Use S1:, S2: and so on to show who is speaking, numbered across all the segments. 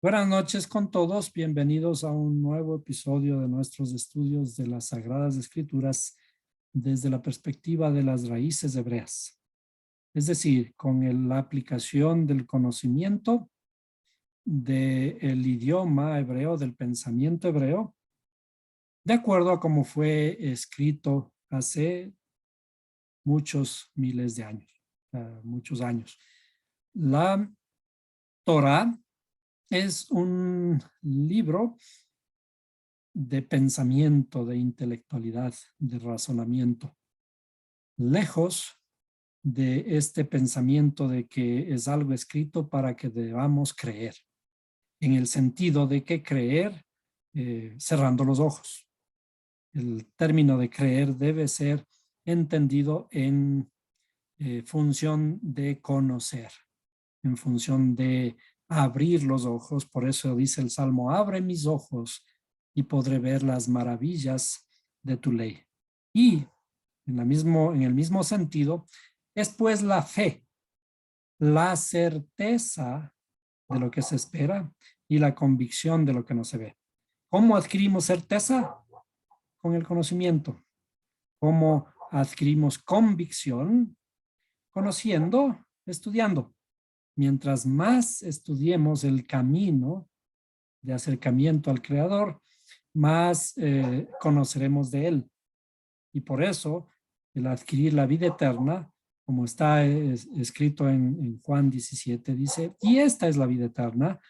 S1: Buenas noches con todos, bienvenidos a un nuevo episodio de nuestros estudios de las Sagradas Escrituras desde la perspectiva de las raíces hebreas. Es decir, con la aplicación del conocimiento del idioma hebreo, del pensamiento hebreo, de acuerdo a cómo fue escrito hace muchos miles de años, muchos años. La Torá es un libro de pensamiento, de intelectualidad, de razonamiento. Lejos de este pensamiento de que es algo escrito para que debamos creer, en el sentido de que creer cerrando los ojos. El término de creer debe ser entendido en función de conocer, en función de abrir los ojos. Por eso dice el Salmo, abre mis ojos y podré ver las maravillas de tu ley. Y en el mismo sentido, es pues la fe, la certeza de lo que se espera y la convicción de lo que no se ve. ¿Cómo adquirimos certeza? Con el conocimiento. ¿Cómo adquirimos convicción? Conociendo, estudiando. Mientras más estudiemos el camino de acercamiento al Creador, más conoceremos de Él. Y por eso, el adquirir la vida eterna, como está escrito en Juan 17, dice, y esta es la vida eterna,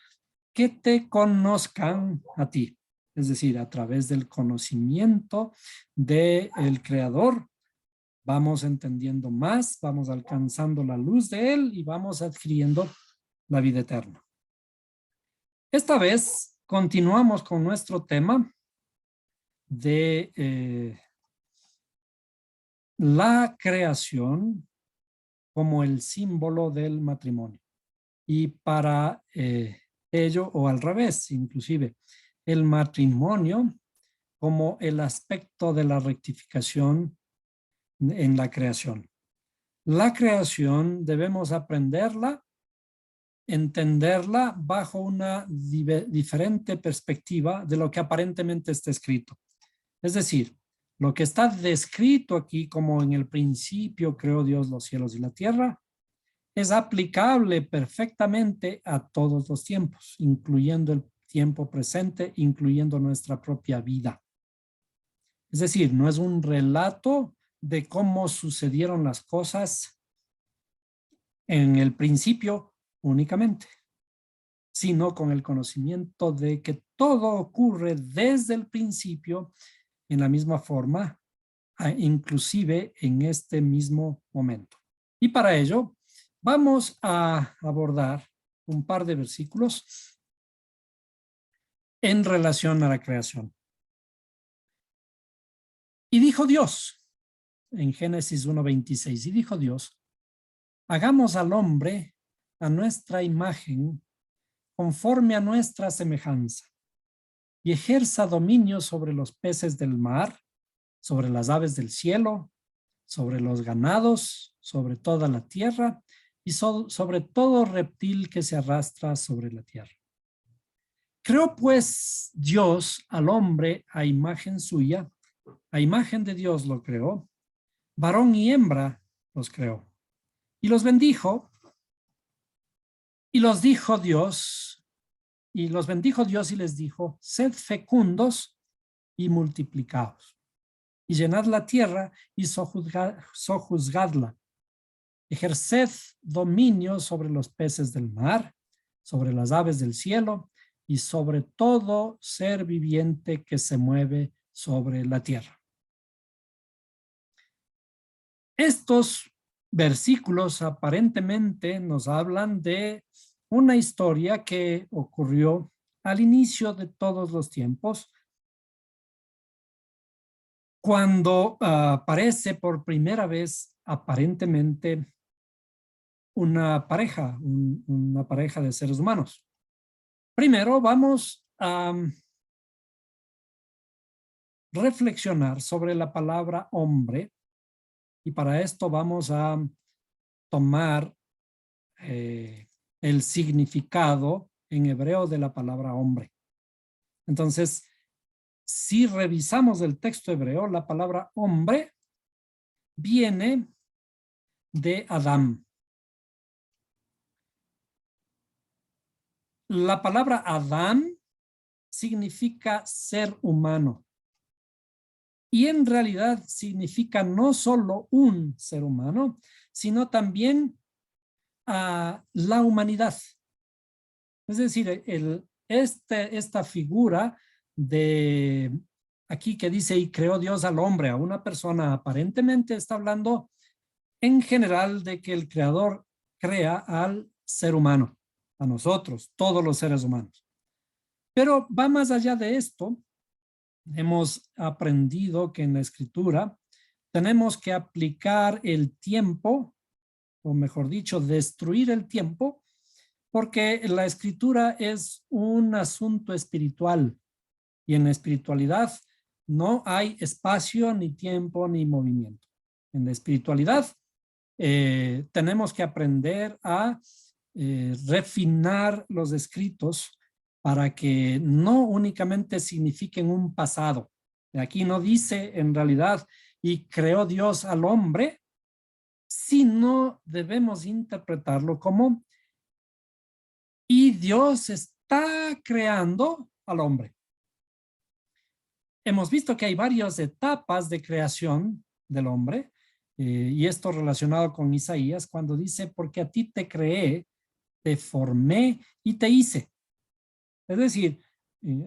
S1: que te conozcan a ti. Es decir, a través del conocimiento del Creador, vamos entendiendo más, vamos alcanzando la luz de Él y vamos adquiriendo la vida eterna. Esta vez continuamos con nuestro tema de la creación como el símbolo del matrimonio. Y para ello, o al revés, inclusive, el matrimonio como el aspecto de la rectificación en la creación. La creación debemos aprenderla, entenderla bajo una diferente perspectiva de lo que aparentemente está escrito. Es decir, lo que está descrito aquí como en el principio creó Dios los cielos y la tierra, es aplicable perfectamente a todos los tiempos, incluyendo el tiempo presente, incluyendo nuestra propia vida. Es decir, no es un relato de cómo sucedieron las cosas en el principio únicamente, sino con el conocimiento de que todo ocurre desde el principio en la misma forma, inclusive en este mismo momento. Y para ello, vamos a abordar un par de versículos en relación a la creación. Y dijo Dios, en Génesis 1:26, y dijo Dios, hagamos al hombre a nuestra imagen, conforme a nuestra semejanza, y ejerza dominio sobre los peces del mar, sobre las aves del cielo, sobre los ganados, sobre toda la tierra, y sobre todo reptil que se arrastra sobre la tierra. Creó pues Dios al hombre a imagen suya, a imagen de Dios lo creó, varón y hembra los creó. Y los bendijo, y los dijo Dios, y los bendijo Dios y les dijo, sed fecundos y multiplicaos, y llenad la tierra y sojuzgadla. Ejerced dominio sobre los peces del mar, sobre las aves del cielo y sobre todo ser viviente que se mueve sobre la tierra. Estos versículos aparentemente nos hablan de una historia que ocurrió al inicio de todos los tiempos, cuando aparece por primera vez aparentemente una pareja de seres humanos. Primero vamos a reflexionar sobre la palabra hombre y para esto vamos a tomar el significado en hebreo de la palabra hombre. Entonces, si revisamos el texto hebreo, la palabra hombre viene de Adán. La palabra Adán significa ser humano. Y en realidad significa no solo un ser humano, sino también a la humanidad. Es decir, esta figura de aquí que dice y creó Dios al hombre, a una persona, aparentemente está hablando en general de que el creador crea al ser humano, a nosotros, todos los seres humanos. Pero va más allá de esto. Hemos aprendido que en la escritura tenemos que aplicar el tiempo, o mejor dicho, destruir el tiempo, porque la escritura es un asunto espiritual y en la espiritualidad no hay espacio, ni tiempo, ni movimiento. En la espiritualidad tenemos que aprender a refinar los escritos para que no únicamente signifiquen un pasado. Aquí no dice en realidad y creó Dios al hombre, sino debemos interpretarlo como y Dios está creando al hombre. Hemos visto que hay varias etapas de creación del hombre y esto relacionado con Isaías cuando dice porque a ti te creé, te formé y te hice. Es decir,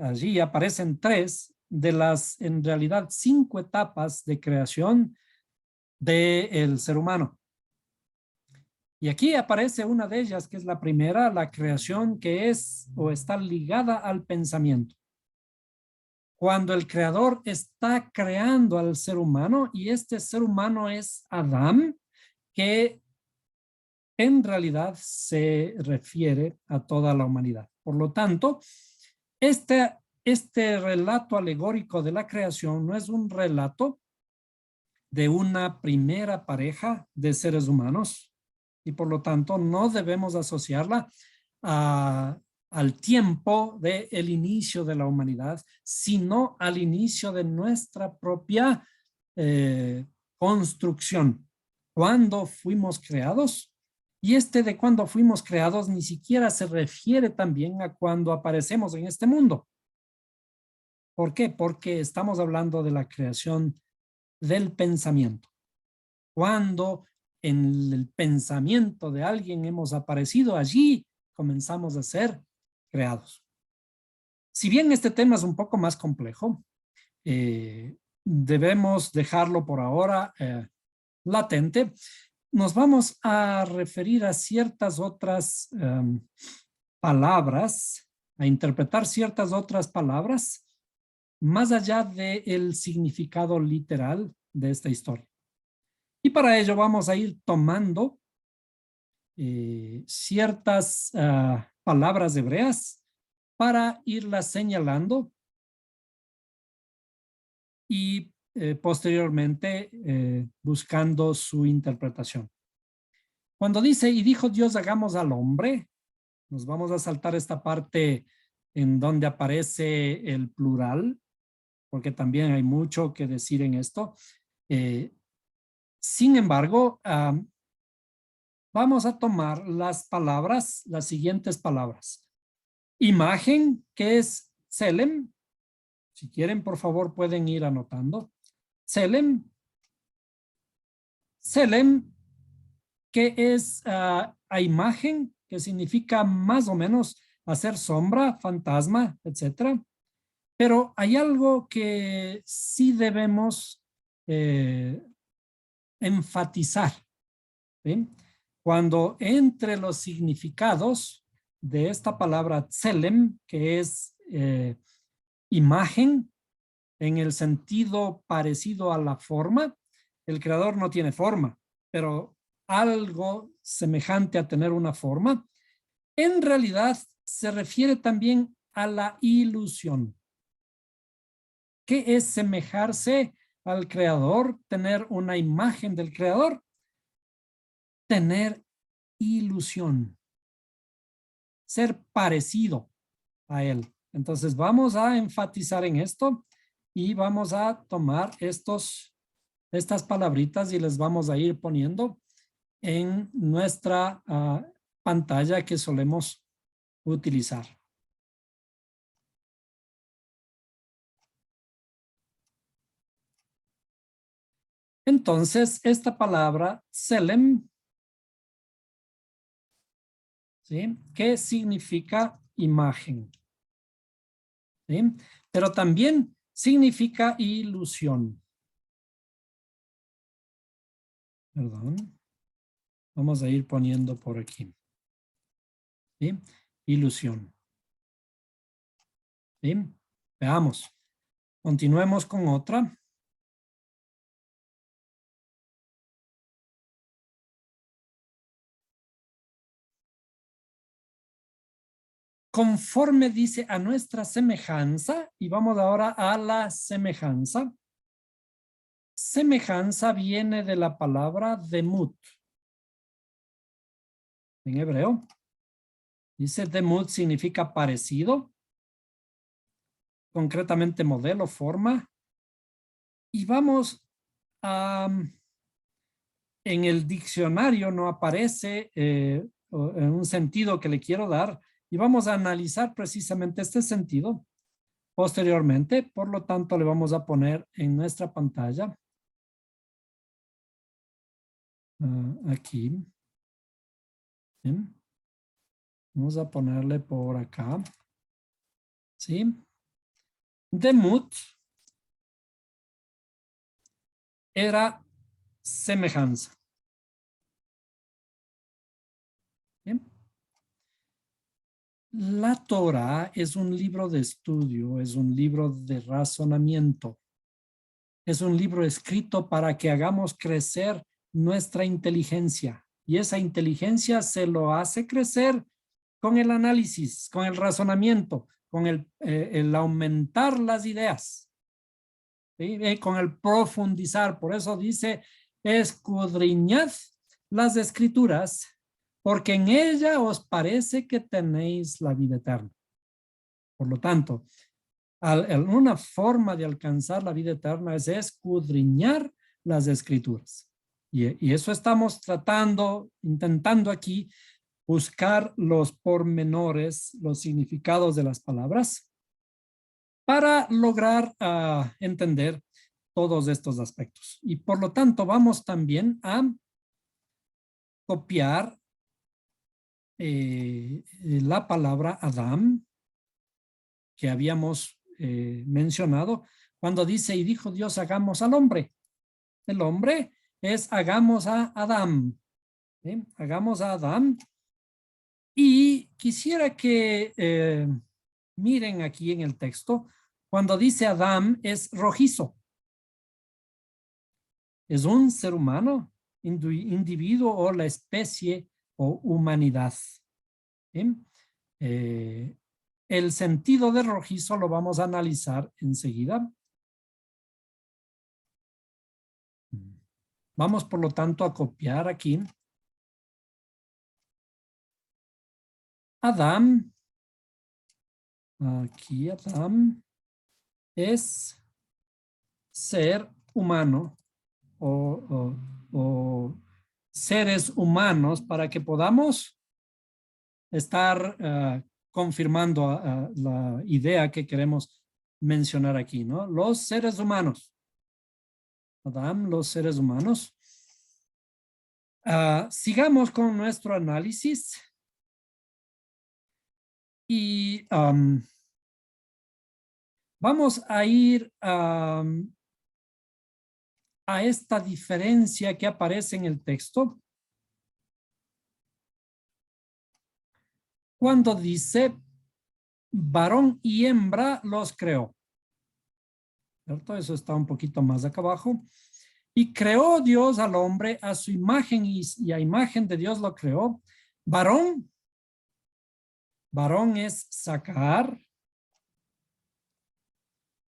S1: allí aparecen 3 de las, en realidad, 5 etapas de creación del ser humano. Y aquí aparece una de ellas, que es la primera, la creación que es o está ligada al pensamiento. Cuando el creador está creando al ser humano, y este ser humano es Adán, que en realidad se refiere a toda la humanidad. Por lo tanto, este relato alegórico de la creación no es un relato de una primera pareja de seres humanos y por lo tanto no debemos asociarla al tiempo del inicio de la humanidad, sino al inicio de nuestra propia construcción. Cuando fuimos creados, y de cuando fuimos creados ni siquiera se refiere también a cuando aparecemos en este mundo. ¿Por qué? Porque estamos hablando de la creación del pensamiento. Cuando en el pensamiento de alguien hemos aparecido, allí comenzamos a ser creados. Si bien este tema es un poco más complejo, debemos dejarlo por ahora latente. Nos vamos a referir a ciertas otras palabras, a interpretar ciertas otras palabras, más allá del significado literal de esta historia. Y para ello vamos a ir tomando ciertas palabras hebreas para irlas señalando y posteriormente buscando su interpretación. Cuando dice, y dijo Dios, hagamos al hombre, nos vamos a saltar esta parte en donde aparece el plural, porque también hay mucho que decir en esto. Sin embargo, vamos a tomar las palabras, las siguientes palabras. Imagen, que es Tselem. Si quieren, por favor, pueden ir anotando. Tselem. Tselem, que es a imagen, que significa más o menos hacer sombra, fantasma, etcétera. Pero hay algo que sí debemos enfatizar, ¿sí? Cuando entre los significados de esta palabra tselem, que es imagen, en el sentido parecido a la forma, el creador no tiene forma, pero algo semejante a tener una forma, en realidad se refiere también a la ilusión. ¿Qué es semejarse al creador? Tener una imagen del creador. Tener ilusión. ser parecido a él. Entonces vamos a enfatizar en esto y vamos a tomar estas palabritas y les vamos a ir poniendo en nuestra pantalla que solemos utilizar. Entonces, esta palabra, Selem, ¿sí? ¿Qué significa imagen? ¿Sí? Pero también significa ilusión. Perdón. Vamos a ir poniendo por aquí. ¿Sí? Ilusión. ¿Sí? Veamos. Continuemos con otra. Conforme dice a nuestra semejanza, y vamos ahora a la semejanza. Semejanza viene de la palabra demut. En hebreo. Dice demut significa parecido. Concretamente modelo, forma. Y vamos a... En el diccionario no aparece en un sentido que le quiero dar y vamos a analizar precisamente este sentido posteriormente. Por lo tanto, le vamos a poner en nuestra pantalla aquí. ¿Sí? Vamos a ponerle por acá. ¿Sí? Demut era semejanza. ¿Sí? La Torah es un libro de estudio, es un libro de razonamiento. Es un libro escrito para que hagamos crecer nuestra inteligencia. Y esa inteligencia se lo hace crecer con el análisis, con el razonamiento, con el aumentar las ideas, ¿sí? Con el profundizar. Por eso dice, escudriñad las escrituras, porque en ella os parece que tenéis la vida eterna. Por lo tanto, una forma de alcanzar la vida eterna es escudriñar las escrituras. Y eso estamos intentando aquí, buscar los pormenores, los significados de las palabras para lograr entender todos estos aspectos. Y por lo tanto vamos también a copiar la palabra Adam que habíamos mencionado cuando dice y dijo Dios hagamos al hombre. El hombre es hagamos a Adán. ¿Sí? Hagamos a Adán. Y quisiera que miren aquí en el texto, cuando dice Adán es rojizo. Es un ser humano, individuo o la especie o humanidad. ¿Sí? El sentido de rojizo lo vamos a analizar enseguida. Vamos, por lo tanto, a copiar aquí. Adam, aquí Adam, es ser humano o seres humanos para que podamos estar confirmando la idea que queremos mencionar aquí, ¿no? Los seres humanos. Adam, los seres humanos. Sigamos con nuestro análisis. Y vamos a ir a esta diferencia que aparece en el texto. Cuando dice, varón y hembra los creó. ¿Cierto? Eso está un poquito más acá abajo. Y creó Dios al hombre a su imagen y a imagen de Dios lo creó. Varón. Varón es sacar.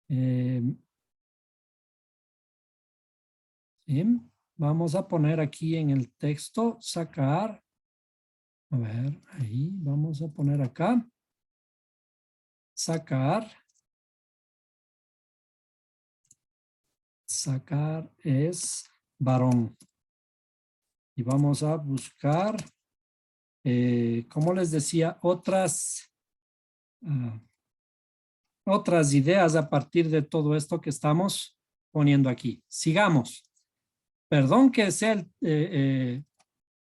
S1: ¿Sí? Vamos a poner aquí en el texto sacar. A ver, ahí vamos a poner acá. Sacar. Sacar es varón. Y vamos a buscar, como les decía, otras ideas a partir de todo esto que estamos poniendo aquí. Sigamos. Perdón que sea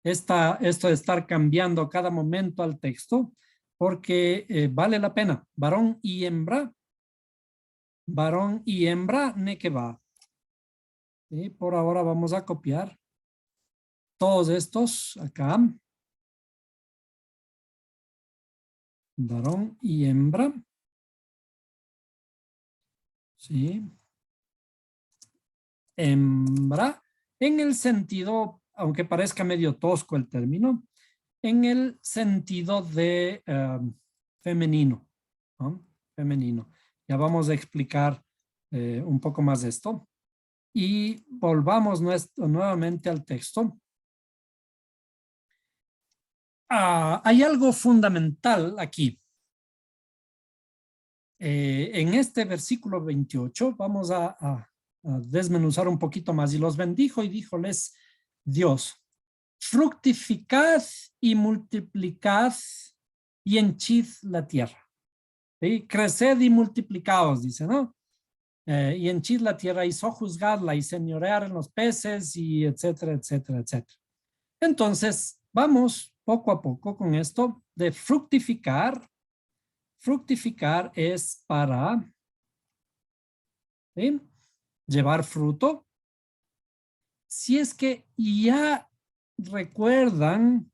S1: esto de estar cambiando cada momento al texto, porque vale la pena. Varón y hembra. Varón y hembra, nekeba. Y por ahora vamos a copiar todos estos acá. Varón y hembra. Sí. Hembra, en el sentido, aunque parezca medio tosco el término, en el sentido de femenino, ¿no? Femenino. Ya vamos a explicar un poco más de esto. Y volvamos nuevamente al texto. Hay algo fundamental aquí. En este versículo 28 vamos a desmenuzar un poquito más. Y los bendijo y díjoles Dios, fructificad y multiplicad y henchid la tierra. ¿Sí? Creced y multiplicaos, dice, ¿no? Y henchid la tierra y sojuzgadla y señorear en los peces y etcétera, etcétera, etcétera. Entonces, vamos poco a poco con esto de fructificar. Fructificar es para ¿sí? Llevar fruto. Si es que ya recuerdan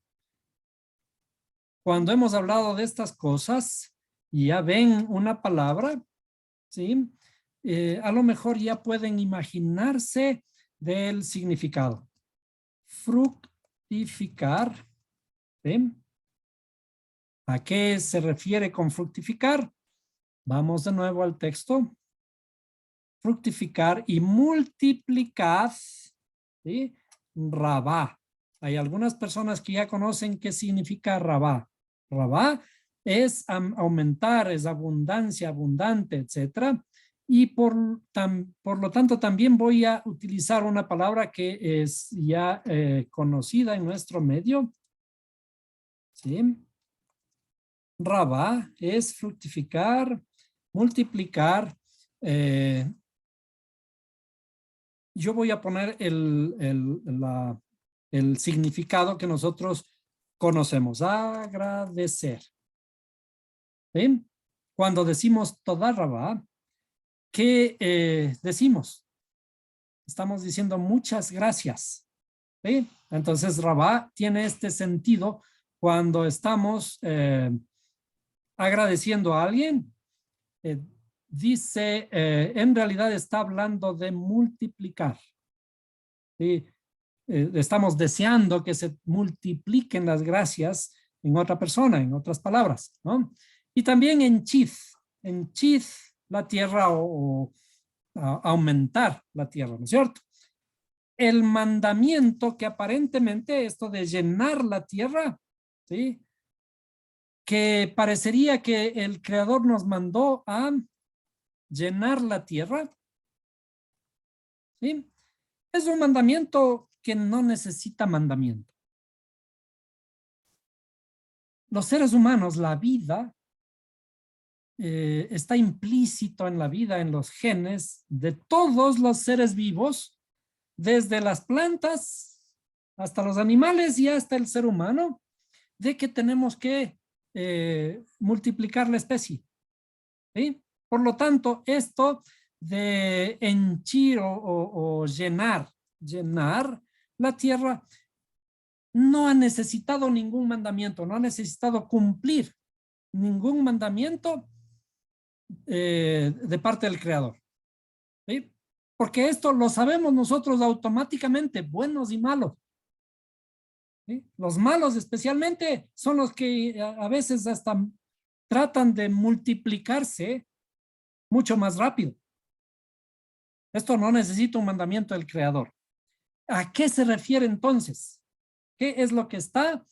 S1: cuando hemos hablado de estas cosas, ya ven una palabra, ¿sí? A lo mejor ya pueden imaginarse del significado. Fructificar, ¿sí? ¿A qué se refiere con fructificar? Vamos de nuevo al texto. Fructificar y multiplicar, ¿sí? Rabá. Hay algunas personas que ya conocen qué significa rabá. Rabá es aumentar, es abundancia, abundante, etcétera. Y por lo tanto también voy a utilizar una palabra que es ya conocida en nuestro medio. ¿Sí? Rabá es fructificar, multiplicar. Yo voy a poner el significado que nosotros conocemos. Agradecer. ¿Sí? Cuando decimos toda rabá, ¿qué decimos? Estamos diciendo muchas gracias. ¿Sí? Entonces rabá tiene este sentido cuando estamos agradeciendo a alguien. Dice, en realidad está hablando de multiplicar. ¿Sí? Estamos deseando que se multipliquen las gracias en otra persona, en otras palabras, ¿no? Y también henchid la tierra o aumentar la tierra, ¿no es cierto? El mandamiento que aparentemente esto de llenar la tierra, ¿sí? Que parecería que el Creador nos mandó a llenar la tierra, ¿sí? Es un mandamiento que no necesita mandamiento. Los seres humanos, la vida, está implícito en la vida, en los genes de todos los seres vivos, desde las plantas hasta los animales y hasta el ser humano, de que tenemos que multiplicar la especie. ¿Sí? Por lo tanto, esto de henchir o llenar la tierra no ha necesitado ningún mandamiento, no ha necesitado cumplir ningún mandamiento de parte del Creador. ¿Sí? Porque esto lo sabemos nosotros automáticamente, buenos y malos. ¿Sí? Los malos especialmente son los que a veces hasta tratan de multiplicarse mucho más rápido. Esto no necesita un mandamiento del Creador. ¿A qué se refiere entonces? ¿Qué es lo que está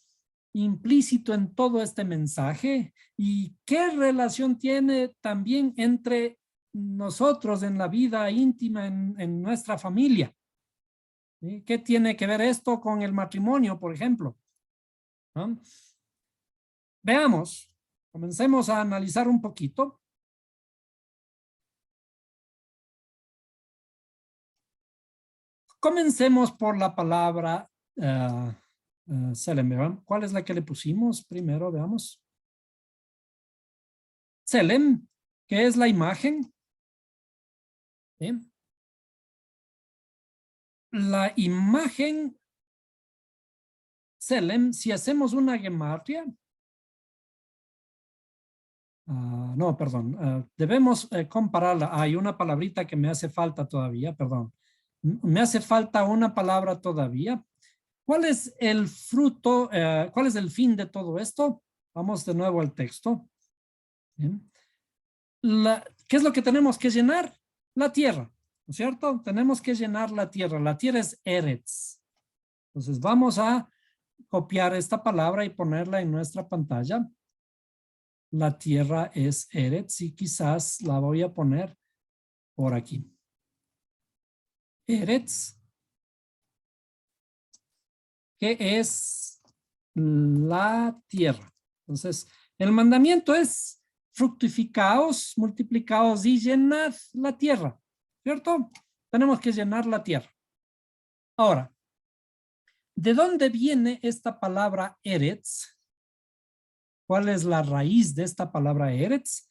S1: implícito en todo este mensaje y qué relación tiene también entre nosotros en la vida íntima, en nuestra familia. ¿Sí? ¿Qué tiene que ver esto con el matrimonio, por ejemplo? ¿No? Veamos, comencemos a analizar un poquito. Comencemos por la palabra Selem. ¿Cuál es la que le pusimos primero? Veamos. Selem, que es la imagen. ¿Sí? La imagen Selem, si hacemos una gematria, no, perdón, debemos compararla. Hay una palabrita que me hace falta todavía, perdón. Me hace falta una palabra todavía. ¿Cuál es el fruto, cuál es el fin de todo esto? Vamos de nuevo al texto. Bien. ¿Qué es lo que tenemos que llenar? La tierra, ¿no es cierto? Tenemos que llenar la tierra. La tierra es Eretz. Entonces vamos a copiar esta palabra y ponerla en nuestra pantalla. La tierra es Eretz y quizás la voy a poner por aquí. Eretz, que es la tierra. Entonces, el mandamiento es fructificaos, multiplicaos y llenad la tierra, ¿cierto? Tenemos que llenar la tierra. Ahora, ¿de dónde viene esta palabra Eretz? ¿Cuál es la raíz de esta palabra Eretz?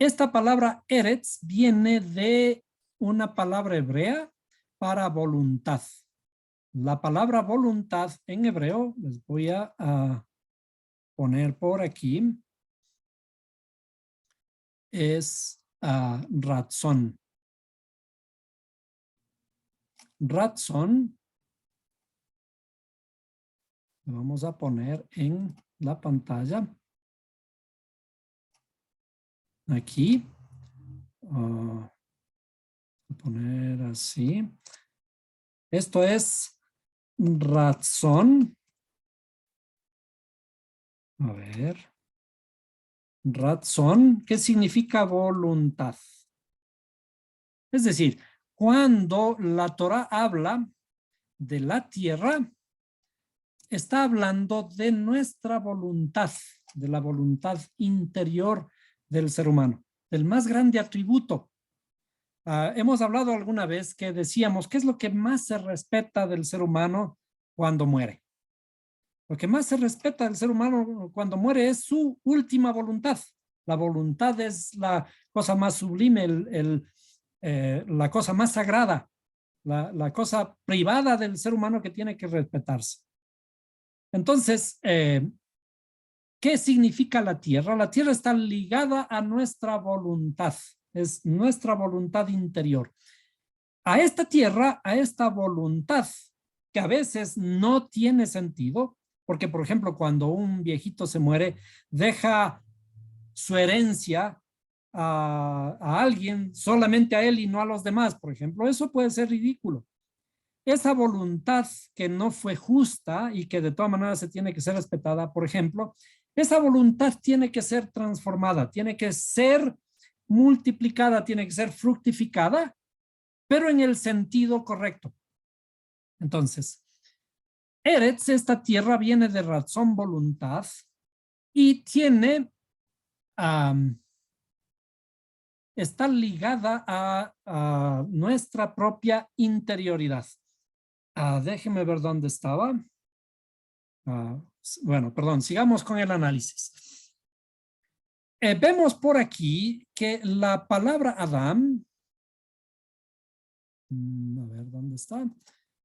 S1: Esta palabra Eretz viene de una palabra hebrea para voluntad. La palabra voluntad en hebreo, les voy a poner por aquí, es ratzón. Ratzón, lo vamos a poner en la pantalla. Aquí. Voy a poner así. Esto es ratzón. A ver. Ratzón, ¿qué significa voluntad? Es decir, cuando la Torah habla de la tierra, está hablando de nuestra voluntad, de la voluntad interior del ser humano, del más grande atributo. Hemos hablado alguna vez que decíamos, ¿qué es lo que más se respeta del ser humano cuando muere? Lo que más se respeta del ser humano cuando muere es su última voluntad. La voluntad es la cosa más sublime, la cosa más sagrada, la cosa privada del ser humano que tiene que respetarse. Entonces, ¿qué significa la tierra? La tierra está ligada a nuestra voluntad, es nuestra voluntad interior. A esta tierra, a esta voluntad, que a veces no tiene sentido, porque por ejemplo, cuando un viejito se muere, deja su herencia a alguien, solamente a él y no a los demás, por ejemplo, eso puede ser ridículo. Esa voluntad que no fue justa y que de todas maneras se tiene que ser respetada, por ejemplo, esa voluntad tiene que ser transformada, tiene que ser multiplicada, tiene que ser fructificada, pero en el sentido correcto. Entonces, Eretz, esta tierra viene de razón voluntad y tiene, está ligada a nuestra propia interioridad. Déjeme ver dónde estaba. Bueno, perdón, sigamos con el análisis. Vemos por aquí que la palabra Adán, a ver, ¿dónde está?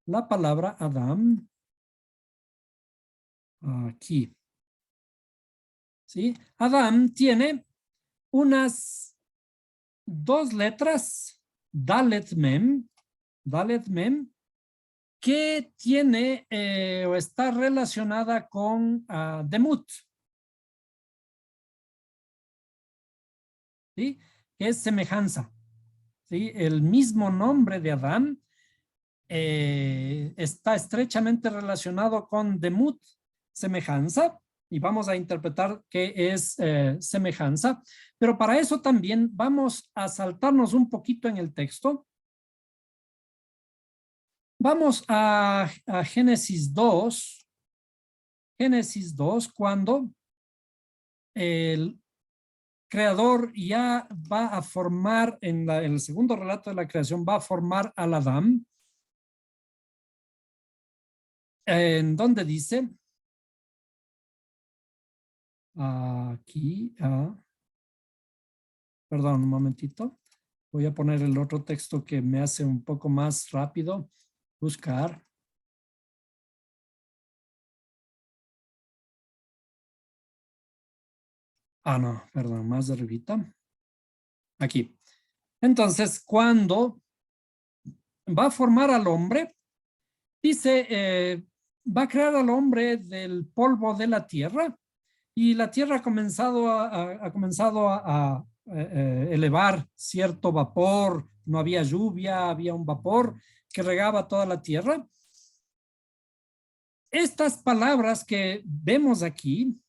S1: La palabra Adán, aquí. ¿Sí? Adán tiene unas dos letras, Dalet Mem, que tiene o está relacionada con Demut. ¿Sí? Que es semejanza. ¿Sí? El mismo nombre de Adán está estrechamente relacionado con Demut, semejanza, y vamos a interpretar qué es semejanza, pero para eso también vamos a saltarnos un poquito en el texto. Vamos a Génesis 2, cuando el creador ya va a formar, en el segundo relato de la creación, va a formar al Adán, en donde dice, aquí, perdón, un momentito, voy a poner el otro texto que me hace un poco más rápido buscar. No, perdón, más arribita. Aquí. Entonces, cuando va a formar al hombre, dice, va a crear al hombre del polvo de la tierra, y la tierra ha comenzado a elevar cierto vapor. No había lluvia, había un vapor que regaba toda la tierra. Estas palabras que vemos aquí,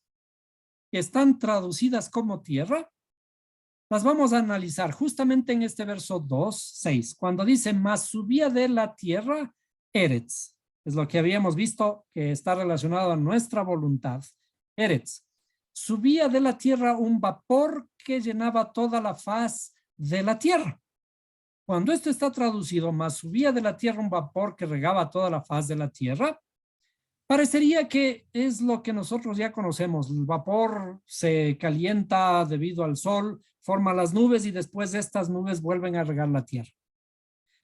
S1: que están traducidas como tierra, las vamos a analizar justamente en este verso 2:6, cuando dice, mas subía de la tierra Eretz. Es lo que habíamos visto que está relacionado a nuestra voluntad. Eretz. Subía de la tierra un vapor que llenaba toda la faz de la tierra. Cuando esto está traducido, mas subía de la tierra un vapor que regaba toda la faz de la tierra, parecería que es lo que nosotros ya conocemos. El vapor se calienta debido al sol, forma las nubes y después estas nubes vuelven a regar la tierra.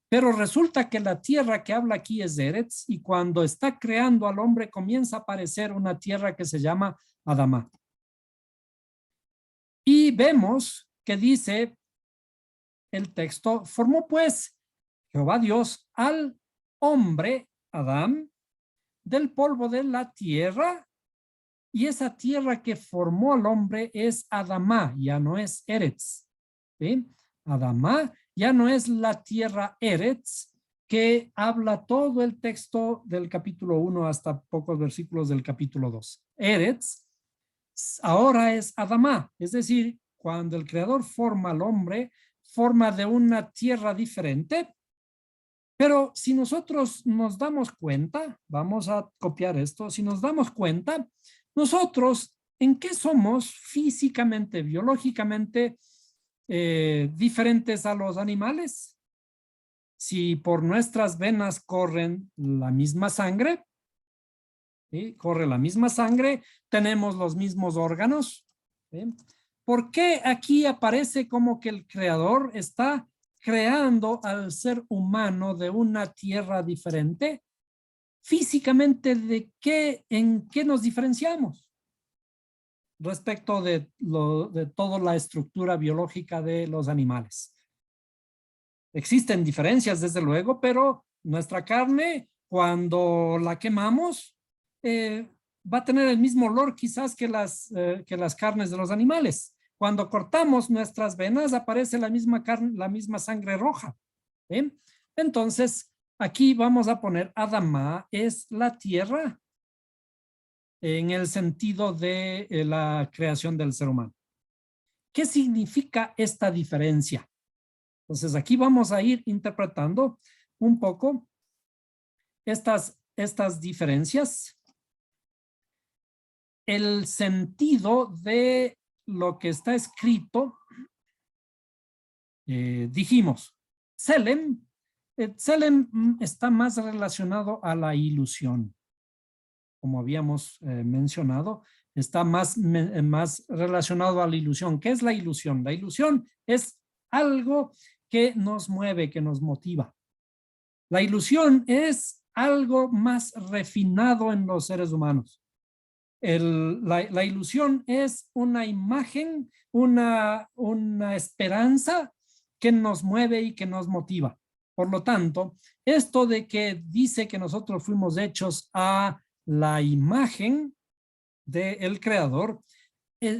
S1: Pero resulta que la tierra que habla aquí es Eretz, y cuando está creando al hombre comienza a aparecer una tierra que se llama Adamá. Y vemos que dice el texto, formó pues Jehová Dios al hombre, Adán, del polvo de la tierra, y esa tierra que formó al hombre es Adamá, ya no es Eretz. ¿Sí? Adamá ya no es la tierra Eretz, que habla todo el texto del capítulo 1 hasta pocos versículos del capítulo 2. Eretz ahora es Adamá, es decir, cuando el creador forma al hombre, forma de una tierra diferente. Pero si nosotros nos damos cuenta, vamos a copiar esto, si nos damos cuenta, nosotros, ¿en qué somos físicamente, biológicamente diferentes a los animales? Si por nuestras venas corren la misma sangre, ¿sí? Corre la misma sangre, tenemos los mismos órganos, ¿sí? ¿Por qué aquí aparece como que el creador está creando al ser humano de una tierra diferente? Físicamente, ¿en qué nos diferenciamos respecto de toda la estructura biológica de los animales? Existen diferencias, desde luego, pero nuestra carne, cuando la quemamos, va a tener el mismo olor quizás que las carnes de los animales. Cuando cortamos nuestras venas, aparece la misma carne, la misma sangre roja. ¿Eh? Entonces, aquí vamos a poner Adamá es la tierra en el sentido de la creación del ser humano. ¿Qué significa esta diferencia? Entonces, aquí vamos a ir interpretando un poco estas diferencias. El sentido de lo que está escrito, dijimos, Tselem está más relacionado a la ilusión. Como habíamos mencionado, está más relacionado a la ilusión. ¿Qué es la ilusión? La ilusión es algo que nos mueve, que nos motiva. La ilusión es algo más refinado en los seres humanos. La ilusión es una imagen, una esperanza que nos mueve y que nos motiva. Por lo tanto, esto de que dice que nosotros fuimos hechos a la imagen del creador,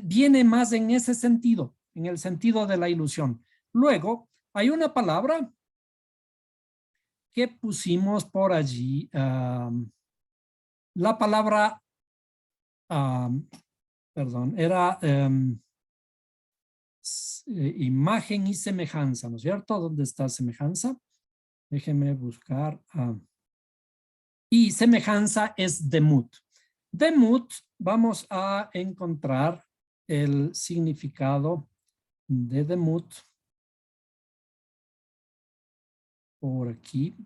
S1: viene más en ese sentido, en el sentido de la ilusión. Luego, hay una palabra que pusimos por allí, la palabra perdón, era imagen y semejanza, ¿no es cierto? ¿Dónde está semejanza? Déjenme buscar. Y semejanza es demut. Demut, vamos a encontrar el significado de demut por aquí.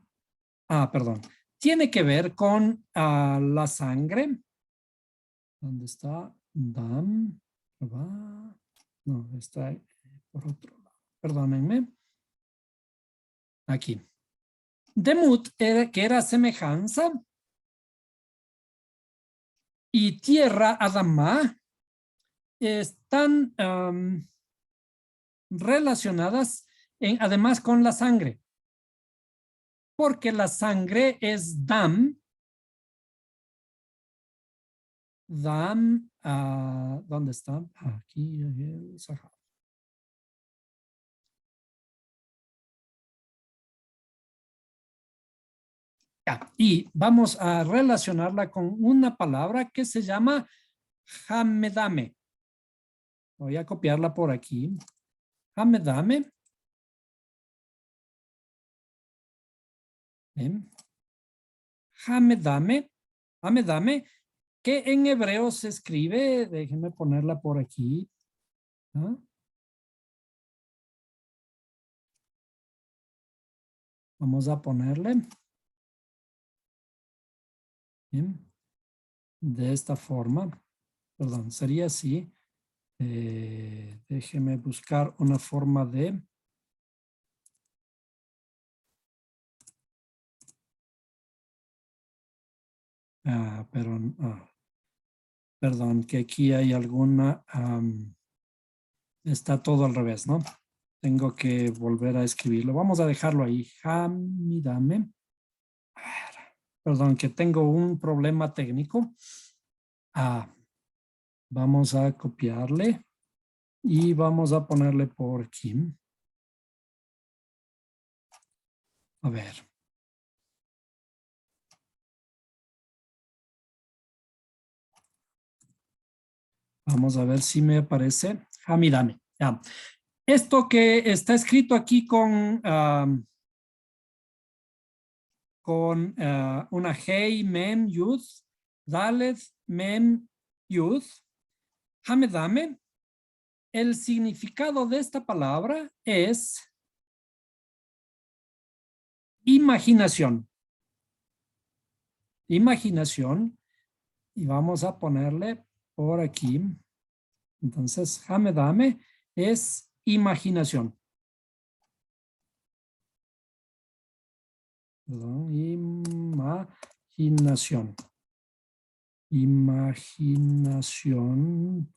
S1: Perdón. Tiene que ver con la sangre. ¿Dónde está? Dam. No, está por otro lado. Perdónenme. Aquí. Demut, que era semejanza. Y tierra, Adamá, están relacionadas además con la sangre. Porque la sangre es dam. Dam, ¿dónde está? Aquí, el Sahara. Y vamos a relacionarla con una palabra que se llama hamedame. Voy a copiarla por aquí. Hamedame. Hamedame. Hamedame, que en hebreo se escribe, déjenme ponerla por aquí. Vamos a ponerle. Bien. De esta forma. Perdón, sería así. Déjeme buscar una forma de... perdón, que aquí hay alguna... está todo al revés, ¿no? Tengo que volver a escribirlo. Vamos a dejarlo ahí. Hamidame. Perdón, que tengo un problema técnico. Vamos a copiarle. Y vamos a ponerle por aquí. A ver. Vamos a ver si me aparece. Hamidame. Esto que está escrito aquí con una Hey, Mem, Yud, Dalet, Mem, Yud, Hamedame. El significado de esta palabra es imaginación. Imaginación. Y vamos a ponerle por aquí. Entonces, Hamedame es imaginación. Perdón, imaginación. Imaginación.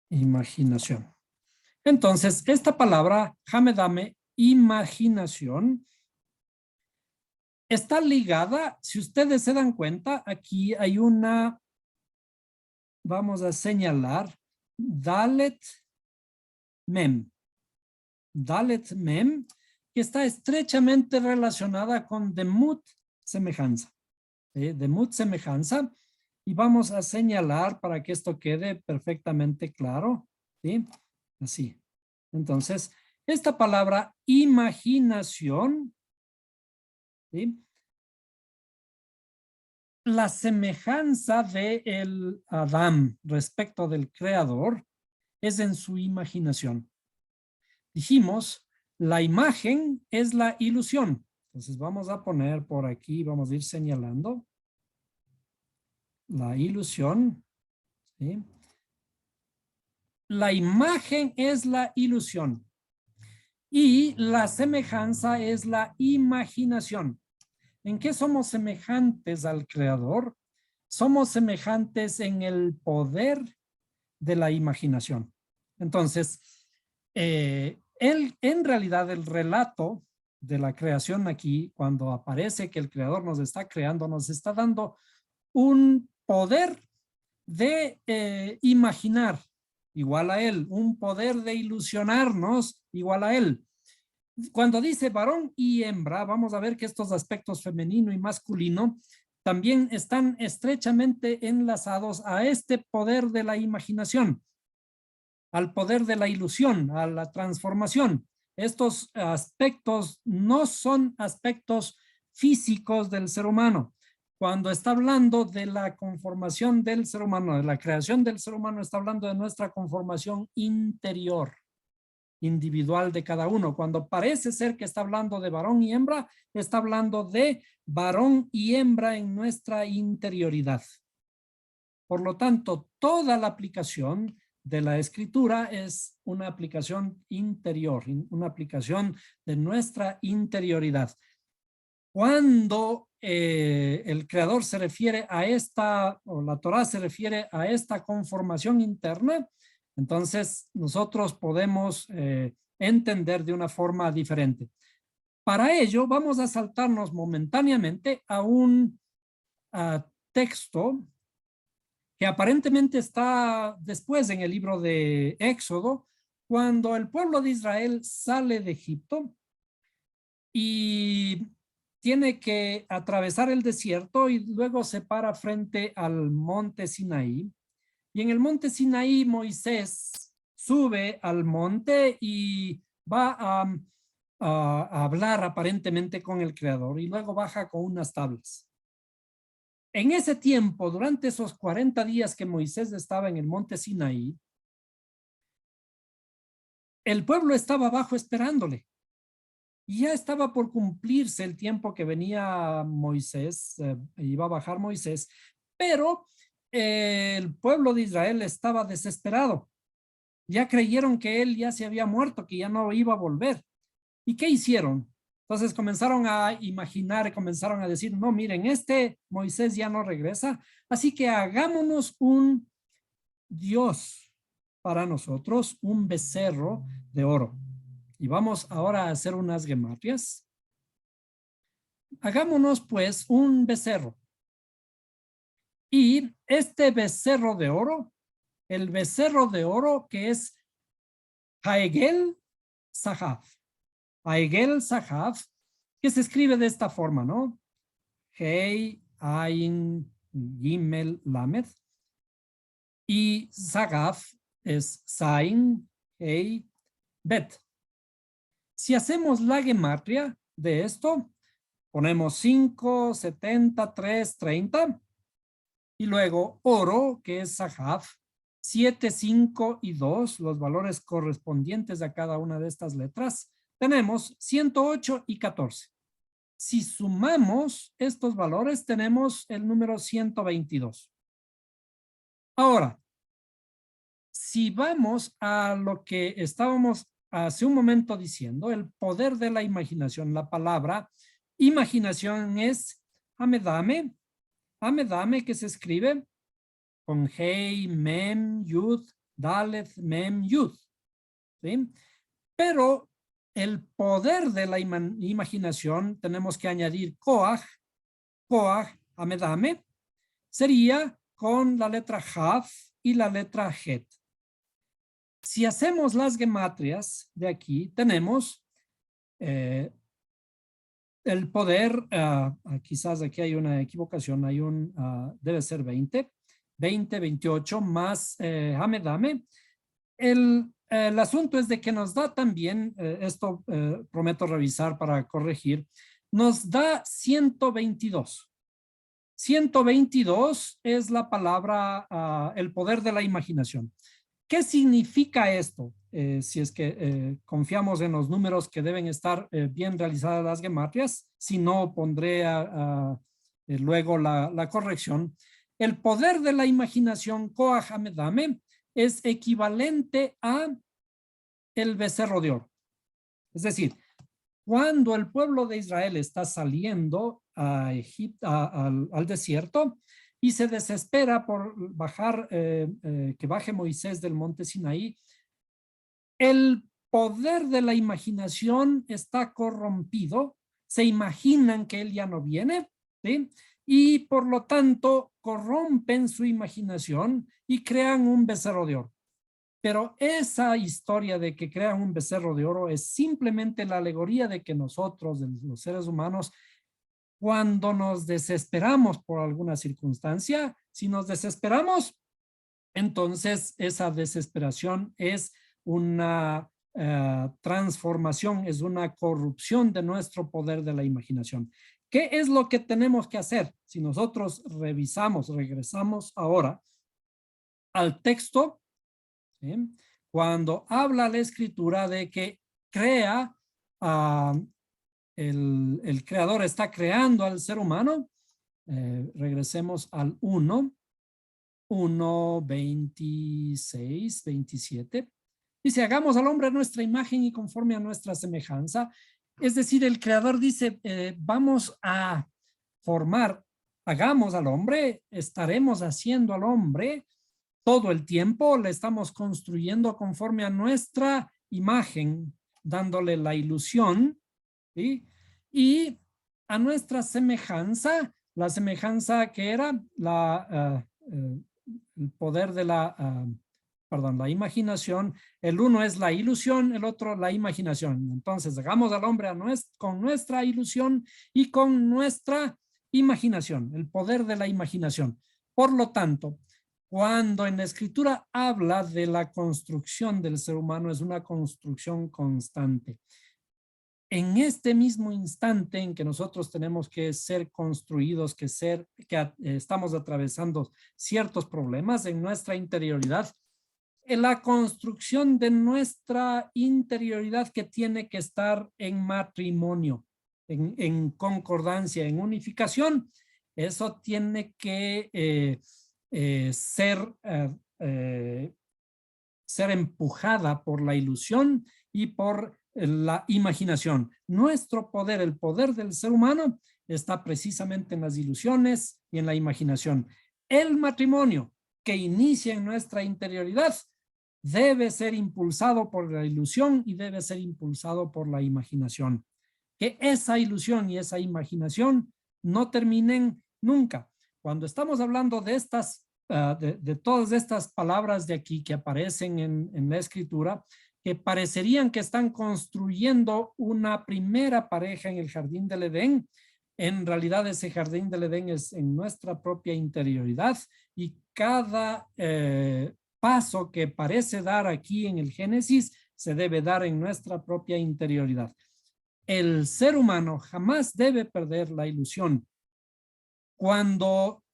S1: Imaginación. Entonces, esta palabra, Hamedame, imaginación, está ligada, si ustedes se dan cuenta, aquí hay una, vamos a señalar, Dalet Mem. Dalet Mem, que está estrechamente relacionada con Demut, semejanza. Demut, semejanza. Y vamos a señalar para que esto quede perfectamente claro. ¿Sí? Así. Entonces, esta palabra imaginación, ¿sí? La semejanza de el Adán respecto del creador es en su imaginación. Dijimos, la imagen es la ilusión. Entonces vamos a poner por aquí, vamos a ir señalando la ilusión, ¿sí? La imagen es la ilusión y la semejanza es la imaginación. ¿En qué somos semejantes al creador? Somos semejantes en el poder de la imaginación. Entonces, en realidad el relato de la creación aquí, cuando aparece que el creador nos está creando, nos está dando un poder de imaginar igual a él, un poder de ilusionarnos igual a él. Cuando dice varón y hembra, vamos a ver que estos aspectos femenino y masculino también están estrechamente enlazados a este poder de la imaginación, al poder de la ilusión, a la transformación. Estos aspectos no son aspectos físicos del ser humano. Cuando está hablando de la conformación del ser humano, de la creación del ser humano, está hablando de nuestra conformación interior, individual de cada uno. Cuando parece ser que está hablando de varón y hembra, está hablando de varón y hembra en nuestra interioridad. Por lo tanto, toda la aplicación de la escritura es una aplicación interior, una aplicación de nuestra interioridad. Cuando el creador se refiere a esta, o la Torá se refiere a esta conformación interna, entonces nosotros podemos entender de una forma diferente. Para ello vamos a saltarnos momentáneamente a un texto que aparentemente está después en el libro de Éxodo, cuando el pueblo de Israel sale de Egipto y tiene que atravesar el desierto y luego se para frente al monte Sinaí. Y en el monte Sinaí Moisés sube al monte y va a hablar aparentemente con el Creador y luego baja con unas tablas. En ese tiempo, durante esos 40 días que Moisés estaba en el monte Sinaí, el pueblo estaba abajo esperándole. Y ya estaba por cumplirse el tiempo que venía Moisés, iba a bajar Moisés, pero el pueblo de Israel estaba desesperado. Ya creyeron que él ya se había muerto, que ya no iba a volver. ¿Y qué hicieron? Entonces comenzaron a imaginar, comenzaron a decir, no, miren, este Moisés ya no regresa, así que hagámonos un Dios para nosotros, un becerro de oro. Y vamos ahora a hacer unas gematrias. Hagámonos pues un becerro. Y este becerro de oro, el becerro de oro que es Haegel Sahaf. Haegel Sahaf, que se escribe de esta forma, ¿no? Hei, Ain, Gimel, Lamed. Y Sahaf es Sain, Hei, Bet. Si hacemos la gematria de esto, ponemos 5, 70, 3, 30. Y luego oro, que es Sahaf, 7, 5 y 2, los valores correspondientes a cada una de estas letras. Tenemos 108 y 14. Si sumamos estos valores, tenemos el número 122. Ahora, si vamos a lo que estábamos hace un momento diciendo, el poder de la imaginación, la palabra imaginación es Amedame, Amedame que se escribe con Hei, Mem, Yud, Dalet, Mem, Yud. ¿Sí? Pero el poder de la imaginación tenemos que añadir Koach, Koach, Amedame, sería con la letra Haf y la letra Het. Si hacemos las gematrias de aquí, tenemos el poder, quizás aquí hay una equivocación, hay debe ser 20, 20, 28 más Hamedame. El asunto es de que nos da también, esto prometo revisar para corregir, nos da 122. 122 es la palabra, el poder de la imaginación. ¿Qué significa esto? Si es que confiamos en los números que deben estar bien realizadas las gematrias, si no pondré luego la corrección. El poder de la imaginación, Koach Hamedame, es equivalente a el becerro de oro. Es decir, cuando el pueblo de Israel está saliendo a Egipto, al desierto, y se desespera por bajar, que baje Moisés del monte Sinaí, el poder de la imaginación está corrompido, se imaginan que él ya no viene, ¿sí? Y por lo tanto corrompen su imaginación y crean un becerro de oro. Pero esa historia de que crean un becerro de oro es simplemente la alegoría de que nosotros, los seres humanos, cuando nos desesperamos por alguna circunstancia. Si nos desesperamos, entonces esa desesperación es una transformación, es una corrupción de nuestro poder de la imaginación. ¿Qué es lo que tenemos que hacer? Si nosotros revisamos, regresamos ahora al texto, ¿sí? Cuando habla la escritura de que crea, el creador está creando al ser humano, regresemos al 1:26, 27. Dice, hagamos al hombre a nuestra imagen y conforme a nuestra semejanza. Es decir, el creador dice, vamos a formar, hagamos al hombre, estaremos haciendo al hombre todo el tiempo, le estamos construyendo conforme a nuestra imagen, dándole la ilusión, ¿sí? Y a nuestra semejanza, la semejanza que era el poder de la imaginación. El uno es la ilusión, el otro la imaginación. Entonces, hagamos al hombre con nuestra ilusión y con nuestra imaginación, el poder de la imaginación. Por lo tanto, cuando en la escritura habla de la construcción del ser humano, es una construcción constante. En este mismo instante en que nosotros tenemos que ser construidos, que estamos atravesando ciertos problemas en nuestra interioridad, en la construcción de nuestra interioridad que tiene que estar en matrimonio, en concordancia, en unificación, eso tiene que ser empujada por la ilusión y por la imaginación. Nuestro poder, el poder del ser humano, está precisamente en las ilusiones y en la imaginación. El matrimonio que inicia en nuestra interioridad debe ser impulsado por la ilusión y debe ser impulsado por la imaginación. Que esa ilusión y esa imaginación no terminen nunca. Cuando estamos hablando de estas, de todas estas palabras de aquí que aparecen en la escritura, que parecerían que están construyendo una primera pareja en el jardín del Edén, en realidad ese jardín del Edén es en nuestra propia interioridad y cada paso que parece dar aquí en el Génesis se debe dar en nuestra propia interioridad. El ser humano jamás debe perder la ilusión. Cuando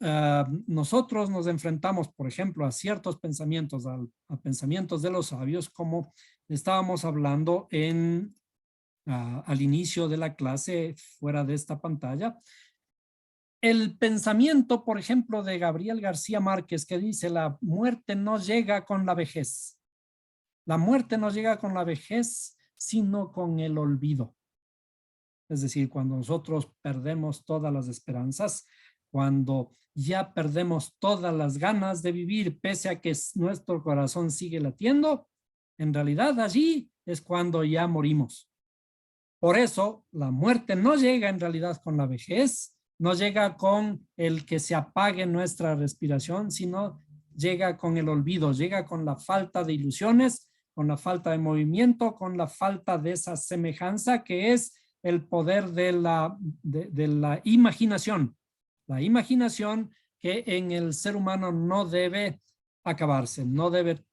S1: nosotros nos enfrentamos, por ejemplo, a ciertos pensamientos, a pensamientos de los sabios, como estábamos hablando al inicio de la clase fuera de esta pantalla, el pensamiento, por ejemplo, de Gabriel García Márquez, que dice, la muerte no llega con la vejez. La muerte no llega con la vejez, sino con el olvido. Es decir, cuando nosotros perdemos todas las esperanzas, cuando ya perdemos todas las ganas de vivir, pese a que nuestro corazón sigue latiendo, en realidad allí es cuando ya morimos. Por eso, la muerte no llega en realidad con la vejez, no llega con el que se apague nuestra respiración, sino llega con el olvido, llega con la falta de ilusiones, con la falta de movimiento, con la falta de esa semejanza que es el poder de la imaginación. La imaginación que en el ser humano no debe acabarse, no debe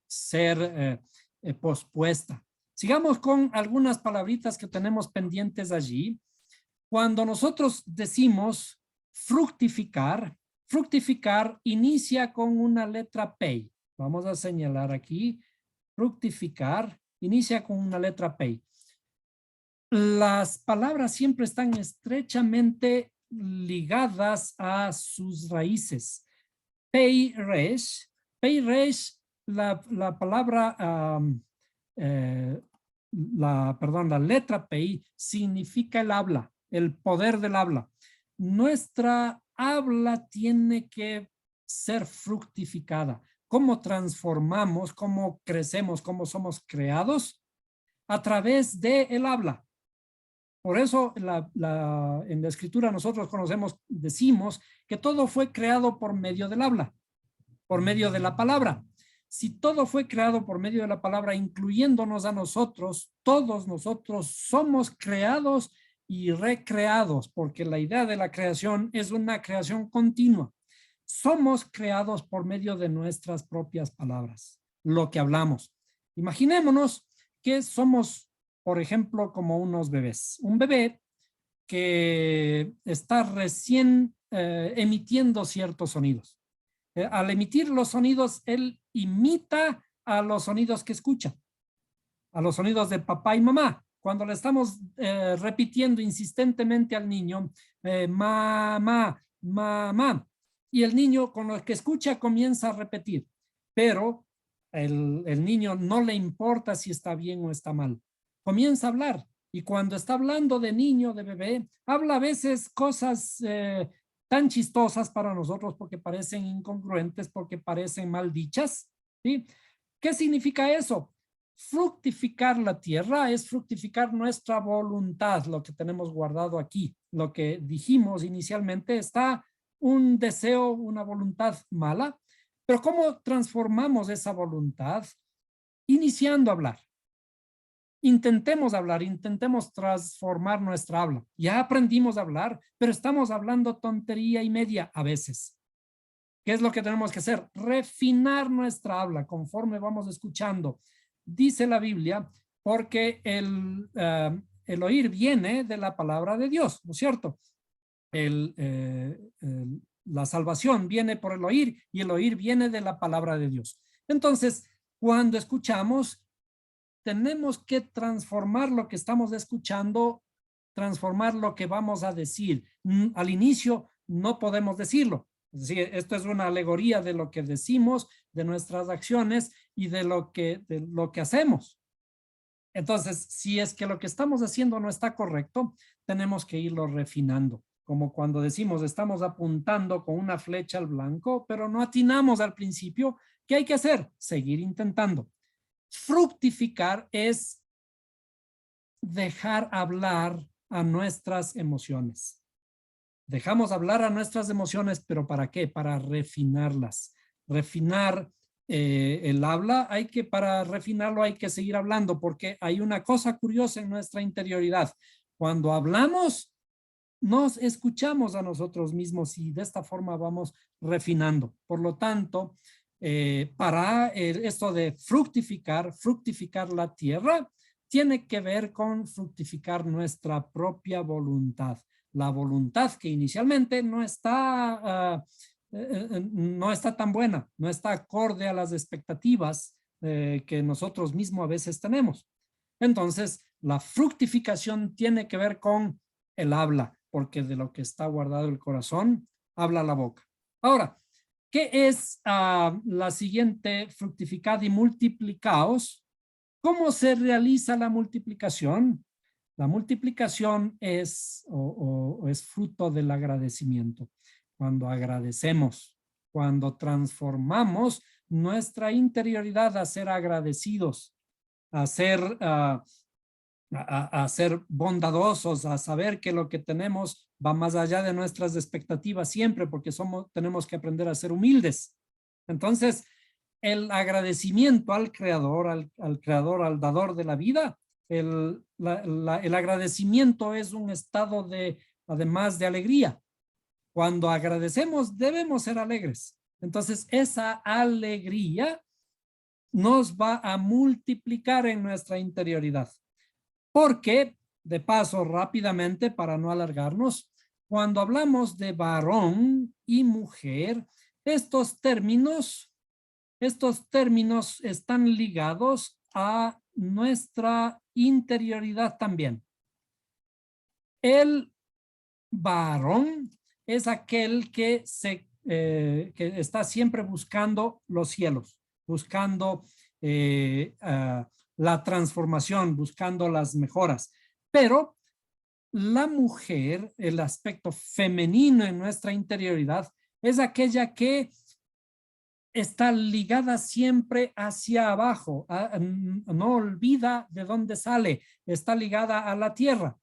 S1: ser pospuesta. Sigamos con algunas palabritas que tenemos pendientes allí. Cuando nosotros decimos fructificar, fructificar inicia con una letra P. Vamos a señalar aquí, fructificar, inicia con una letra P. Las palabras siempre están estrechamente ligadas a sus raíces. Pei resh, la palabra, la letra Pei significa el habla, el poder del habla. Nuestra habla tiene que ser fructificada. ¿Cómo transformamos, cómo crecemos, cómo somos creados? A través del habla. Por eso en la escritura nosotros decimos que todo fue creado por medio del habla, por medio de la palabra. Si todo fue creado por medio de la palabra, incluyéndonos a nosotros, todos nosotros somos creados y recreados, porque la idea de la creación es una creación continua. Somos creados por medio de nuestras propias palabras, lo que hablamos. Imaginémonos que somos, por ejemplo, como unos bebés. Un bebé que está recién emitiendo ciertos sonidos. Al emitir los sonidos, él imita a los sonidos que escucha, a los sonidos de papá y mamá. Cuando le estamos repitiendo insistentemente al niño, mamá, mamá, y el niño con lo que escucha comienza a repetir, pero el niño no le importa si está bien o está mal. Comienza a hablar, y cuando está hablando de niño, de bebé, habla a veces cosas tan chistosas para nosotros porque parecen incongruentes, porque parecen mal dichas, ¿sí? ¿Qué significa eso? Fructificar la tierra es fructificar nuestra voluntad, lo que tenemos guardado aquí. Lo que dijimos inicialmente está un deseo, una voluntad mala, pero ¿cómo transformamos esa voluntad? Iniciando a hablar. Intentemos hablar, intentemos transformar nuestra habla. Ya aprendimos a hablar, pero estamos hablando tontería y media a veces. ¿Qué es lo que tenemos que hacer? Refinar nuestra habla conforme vamos escuchando. Dice la Biblia, porque el oír viene de la palabra de Dios, ¿no es cierto? La salvación viene por el oír y el oír viene de la palabra de Dios. Entonces, cuando escuchamos, tenemos que transformar lo que estamos escuchando, transformar lo que vamos a decir. Al inicio no podemos decirlo. Es decir, esto es una alegoría de lo que decimos, de nuestras acciones y de lo que hacemos. Entonces, si es que lo que estamos haciendo no está correcto, tenemos que irlo refinando. Como cuando decimos, estamos apuntando con una flecha al blanco, pero no atinamos al principio. ¿Qué hay que hacer? Seguir intentando. Fructificar es dejar hablar a nuestras emociones. Dejamos hablar a nuestras emociones, pero ¿para qué? Para refinarlas. Refinar el habla, para refinarlo hay que seguir hablando, porque hay una cosa curiosa en nuestra interioridad. Cuando hablamos, nos escuchamos a nosotros mismos y de esta forma vamos refinando. Por lo tanto, para esto de fructificar la tierra, tiene que ver con fructificar nuestra propia voluntad. La voluntad que inicialmente no está tan buena, no está acorde a las expectativas que nosotros mismos a veces tenemos. Entonces, la fructificación tiene que ver con el habla, porque de lo que está guardado el corazón, habla la boca. Ahora, ¿qué es la siguiente? Fructificad y multiplicaos. ¿Cómo se realiza la multiplicación? La multiplicación es fruto del agradecimiento. Cuando agradecemos, cuando transformamos nuestra interioridad a ser agradecidos, a ser bondadosos, a saber que lo que tenemos va más allá de nuestras expectativas siempre, porque tenemos que aprender a ser humildes. Entonces, el agradecimiento al creador, al dador de la vida, el agradecimiento es un estado además de alegría. Cuando agradecemos, debemos ser alegres. Entonces, esa alegría nos va a multiplicar en nuestra interioridad. Porque, de paso, rápidamente, para no alargarnos, cuando hablamos de varón y mujer, estos términos están ligados a nuestra interioridad también. El varón es aquel que está siempre buscando los cielos, buscando la transformación, buscando las mejoras. Pero la mujer, el aspecto femenino en nuestra interioridad, es aquella que está ligada siempre hacia abajo, no olvida de dónde sale, está ligada a la tierra.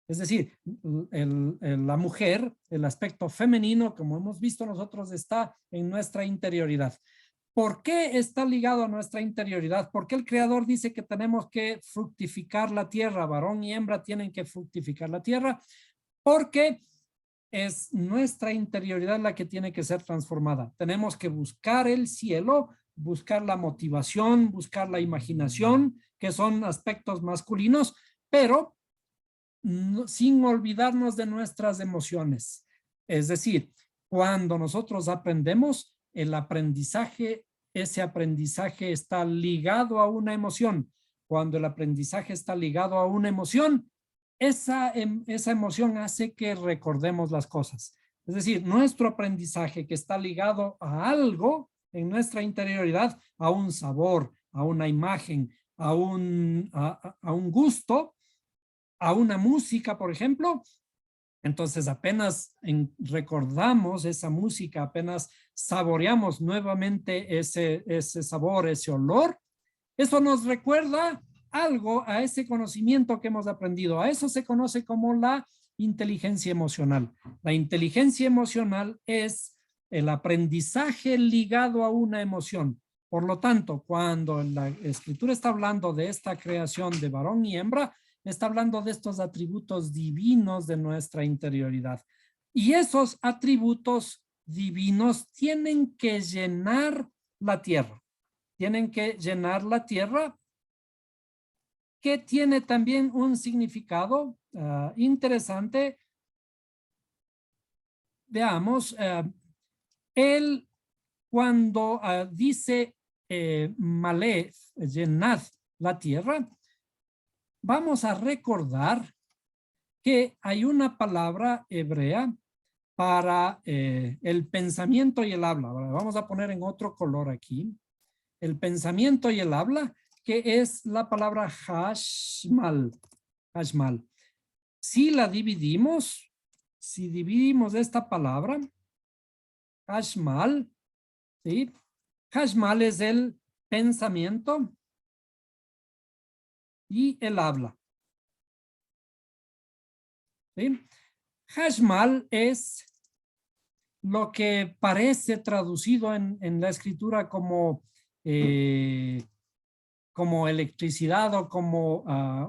S1: Es decir, la mujer, el aspecto femenino, como hemos visto nosotros, está en nuestra interioridad. ¿Por qué está ligado a nuestra interioridad? ¿Por qué el Creador dice que tenemos que fructificar la tierra? Varón y hembra tienen que fructificar la tierra, porque es nuestra interioridad la que tiene que ser transformada. Tenemos que buscar el cielo, buscar la motivación, buscar la imaginación, que son aspectos masculinos, pero sin olvidarnos de nuestras emociones. Es decir, cuando nosotros aprendemos, el aprendizaje, ese aprendizaje está ligado a una emoción. Cuando el aprendizaje está ligado a una emoción, esa emoción hace que recordemos las cosas. Es decir, nuestro aprendizaje que está ligado a algo en nuestra interioridad, a un sabor, a una imagen, a un gusto, a una música, por ejemplo, entonces apenas recordamos esa música, apenas saboreamos nuevamente ese sabor, ese olor, eso nos recuerda algo a ese conocimiento que hemos aprendido. A eso se conoce como la inteligencia emocional. La inteligencia emocional es el aprendizaje ligado a una emoción. Por lo tanto, cuando la escritura está hablando de esta creación de varón y hembra, está hablando de estos atributos divinos de nuestra interioridad. Y esos atributos divinos tienen que llenar la tierra. Tienen que llenar la tierra, que tiene también un significado interesante. Veamos, él cuando dice Malé, llenad la tierra, vamos a recordar que hay una palabra hebrea para el pensamiento y el habla. Vamos a poner en otro color aquí. El pensamiento y el habla, que es la palabra hashmal. Hashmal. Si la dividimos, si dividimos esta palabra, hashmal, ¿sí? Hashmal es el pensamiento y el habla. ¿Sí? Hashmal es lo que parece traducido en la escritura como electricidad o como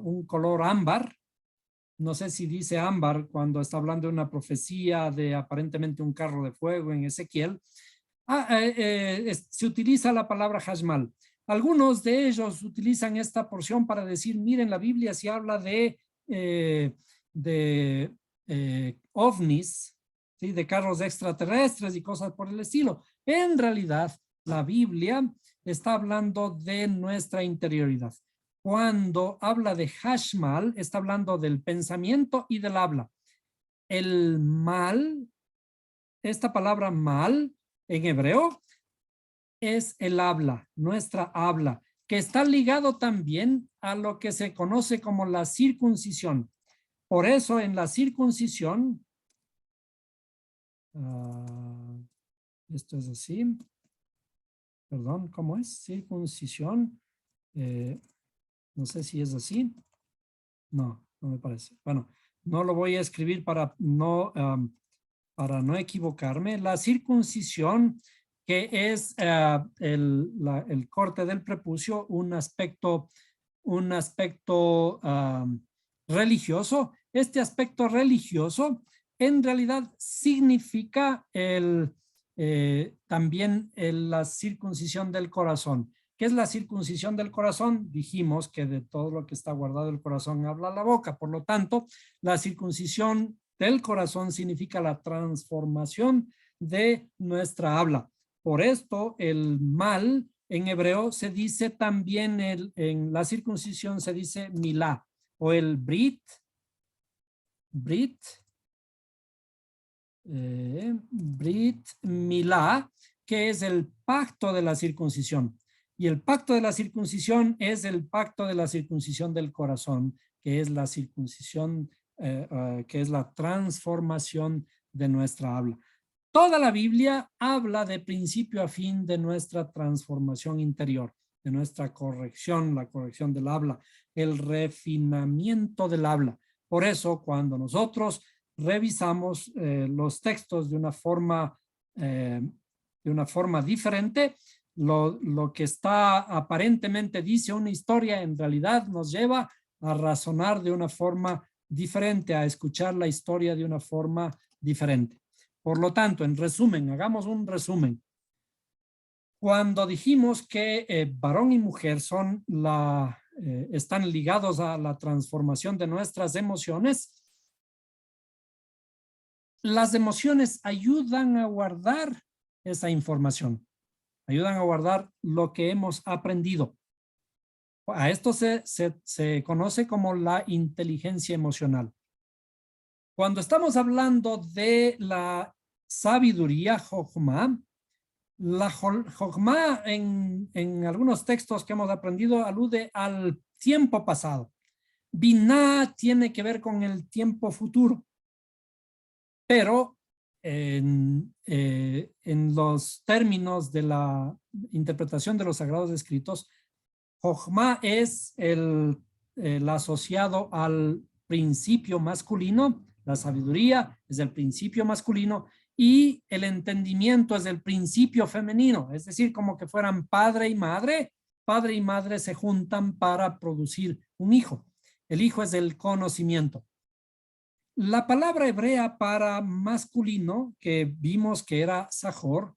S1: un color ámbar. No sé si dice ámbar cuando está hablando de una profecía de aparentemente un carro de fuego en Ezequiel. Se utiliza la palabra hashmal. Algunos de ellos utilizan esta porción para decir, miren, la Biblia sí habla de ovnis, ¿sí? De carros extraterrestres y cosas por el estilo. En realidad, la Biblia está hablando de nuestra interioridad. Cuando habla de hashmal, está hablando del pensamiento y del habla. El mal, esta palabra mal en hebreo, es el habla, nuestra habla, que está ligado también a lo que se conoce como la circuncisión. Por eso en la circuncisión, esto es así, perdón, ¿cómo es? Circuncisión, no sé si es así. No, no me parece. Bueno, no lo voy a escribir para no equivocarme. La circuncisión, que es el corte del prepucio, un aspecto religioso. Este aspecto religioso en realidad significa también la circuncisión del corazón. ¿Qué es la circuncisión del corazón? Dijimos que de todo lo que está guardado el corazón habla la boca. Por lo tanto, la circuncisión del corazón significa la transformación de nuestra habla. Por esto, el mal en hebreo se dice también, en la circuncisión se dice milá, o el brit, milá, que es el pacto de la circuncisión. Y el pacto de la circuncisión es el pacto de la circuncisión del corazón, que es la circuncisión, que es la transformación de nuestra habla. Toda la Biblia habla de principio a fin de nuestra transformación interior, de nuestra corrección, la corrección del habla, el refinamiento del habla. Por eso, cuando nosotros revisamos los textos de una forma diferente, lo que está aparentemente dice una historia, en realidad nos lleva a razonar de una forma diferente, a escuchar la historia de una forma diferente. Por lo tanto, en resumen, hagamos un resumen. Cuando dijimos que varón y mujer están ligados a la transformación de nuestras emociones, las emociones ayudan a guardar esa información, ayudan a guardar lo que hemos aprendido. A esto se conoce como la inteligencia emocional. Cuando estamos hablando de la sabiduría, Jochma, la Jochma en algunos textos que hemos aprendido alude al tiempo pasado. Binah tiene que ver con el tiempo futuro. Pero en los términos de la interpretación de los Sagrados Escritos, Jochma es el asociado al principio masculino, la sabiduría es el principio masculino y el entendimiento es el principio femenino, es decir, como que fueran padre y madre se juntan para producir un hijo. El hijo es el conocimiento. La palabra hebrea para masculino, que vimos que era Sahor,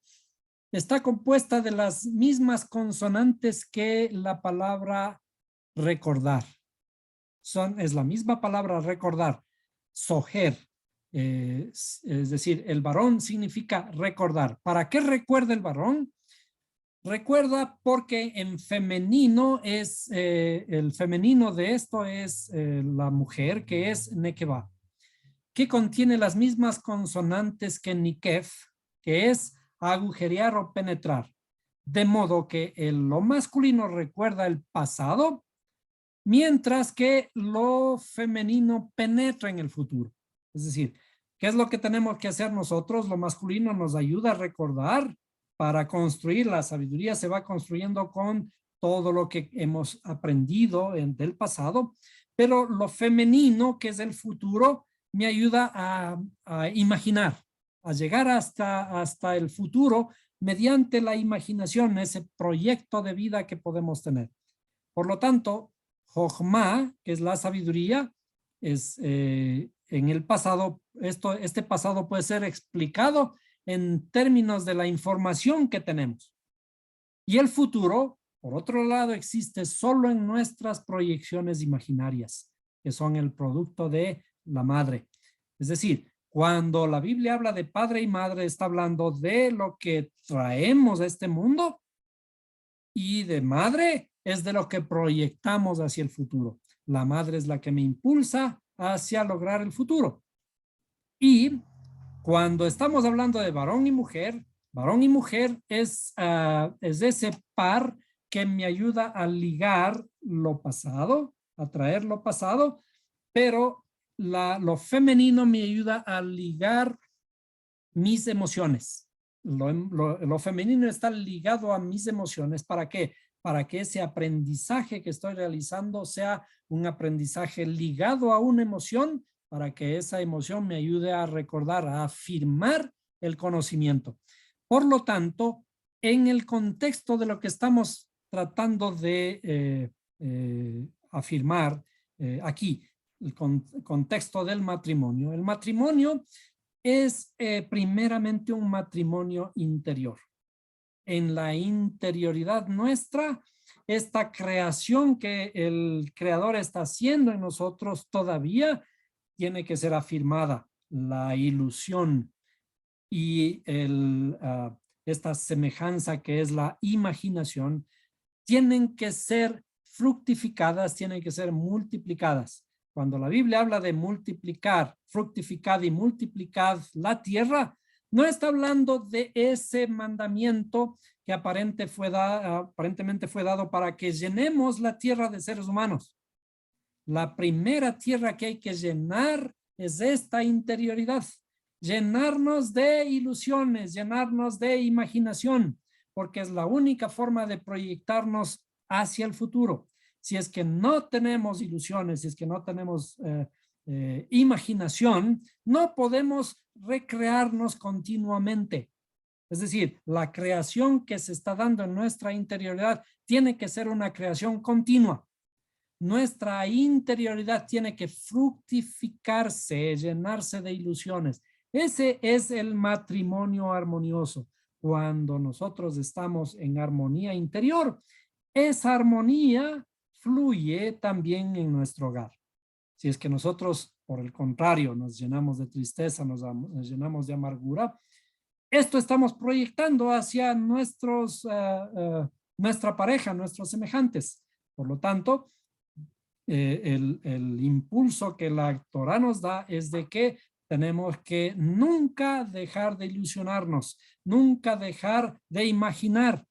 S1: está compuesta de las mismas consonantes que la palabra recordar. Es la misma palabra recordar, soher. Es decir, el varón significa recordar. ¿Para qué recuerda el varón? Recuerda porque en femenino el femenino de esto es la mujer, que es nekeba, que contiene las mismas consonantes que nikef, que es agujerear o penetrar. De modo que lo masculino recuerda el pasado, mientras que lo femenino penetra en el futuro. Es decir, ¿qué es lo que tenemos que hacer nosotros? Lo masculino nos ayuda a recordar para construir. La sabiduría se va construyendo con todo lo que hemos aprendido del pasado, pero lo femenino, que es el futuro, me ayuda a imaginar, a llegar hasta el futuro mediante la imaginación, ese proyecto de vida que podemos tener. Por lo tanto, Jochma, que es la sabiduría, es en el pasado, este pasado puede ser explicado en términos de la información que tenemos. Y el futuro, por otro lado, existe solo en nuestras proyecciones imaginarias, que son el producto de la madre. Es decir, cuando la Biblia habla de padre y madre, está hablando de lo que traemos a este mundo, y de madre es de lo que proyectamos hacia el futuro. La madre es la que me impulsa hacia lograr el futuro. Y cuando estamos hablando de varón y mujer es ese par que me ayuda a ligar lo pasado, a traer lo pasado, pero lo femenino me ayuda a ligar mis emociones. Lo femenino está ligado a mis emociones. ¿Para qué? Para que ese aprendizaje que estoy realizando sea un aprendizaje ligado a una emoción, para que esa emoción me ayude a recordar, a afirmar el conocimiento. Por lo tanto, en el contexto de lo que estamos tratando de afirmar aquí, el contexto del matrimonio. El matrimonio es primeramente un matrimonio interior. En la interioridad nuestra, esta creación que el creador está haciendo en nosotros todavía tiene que ser afirmada. La ilusión y esta semejanza que es la imaginación tienen que ser fructificadas, tienen que ser multiplicadas. Cuando la Biblia habla de multiplicar, fructificad y multiplicad la tierra, no está hablando de ese mandamiento que aparentemente fue dado para que llenemos la tierra de seres humanos. La primera tierra que hay que llenar es esta interioridad. Llenarnos de ilusiones, llenarnos de imaginación, porque es la única forma de proyectarnos hacia el futuro. Si es que no tenemos ilusiones, si es que no tenemos imaginación, no podemos recrearnos continuamente. Es decir, la creación que se está dando en nuestra interioridad tiene que ser una creación continua. Nuestra interioridad tiene que fructificarse, llenarse de ilusiones. Ese es el matrimonio armonioso. Cuando nosotros estamos en armonía interior, esa armonía fluye también en nuestro hogar. Si es que nosotros, por el contrario, nos llenamos de tristeza, nos llenamos de amargura, esto estamos proyectando hacia nuestra pareja, nuestros semejantes. Por lo tanto, el impulso que la Torah nos da es de que tenemos que nunca dejar de ilusionarnos, nunca dejar de imaginar,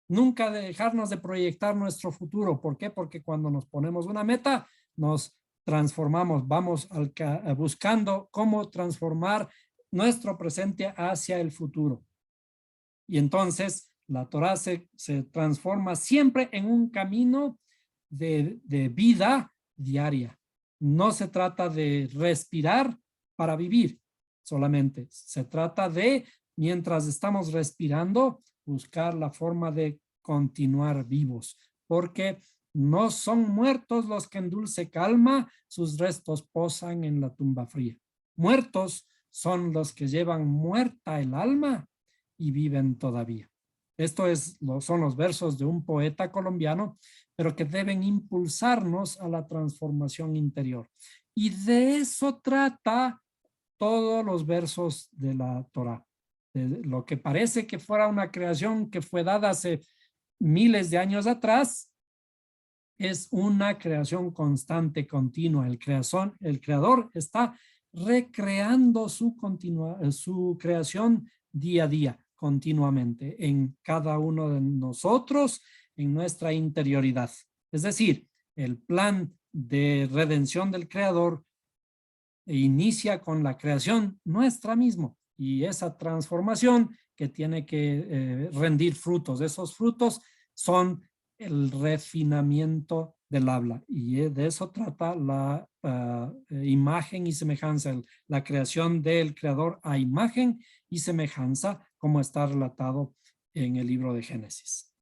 S1: nunca dejarnos de proyectar nuestro futuro. ¿Por qué? Porque cuando nos ponemos una meta, nos transformamos, vamos buscando cómo transformar nuestro presente hacia el futuro. Y entonces la Torah se transforma siempre en un camino de vida diaria. No se trata de respirar para vivir solamente. Se trata de, mientras estamos respirando, buscar la forma de continuar vivos, porque no son muertos los que en dulce calma sus restos posan en la tumba fría. Muertos son los que llevan muerta el alma y viven todavía. Son los versos de un poeta colombiano, pero que deben impulsarnos a la transformación interior. Y de eso trata todos los versos de la Torá. De lo que parece que fuera una creación que fue dada hace miles de años atrás, es una creación constante, continua. El creador está recreando su creación día a día, continuamente, en cada uno de nosotros, en nuestra interioridad. Es decir, el plan de redención del creador inicia con la creación nuestra misma y esa transformación que tiene que rendir frutos. Esos frutos son el refinamiento del habla y de eso trata la imagen y semejanza, la creación del creador a imagen y semejanza, como está relatado en el libro de Génesis.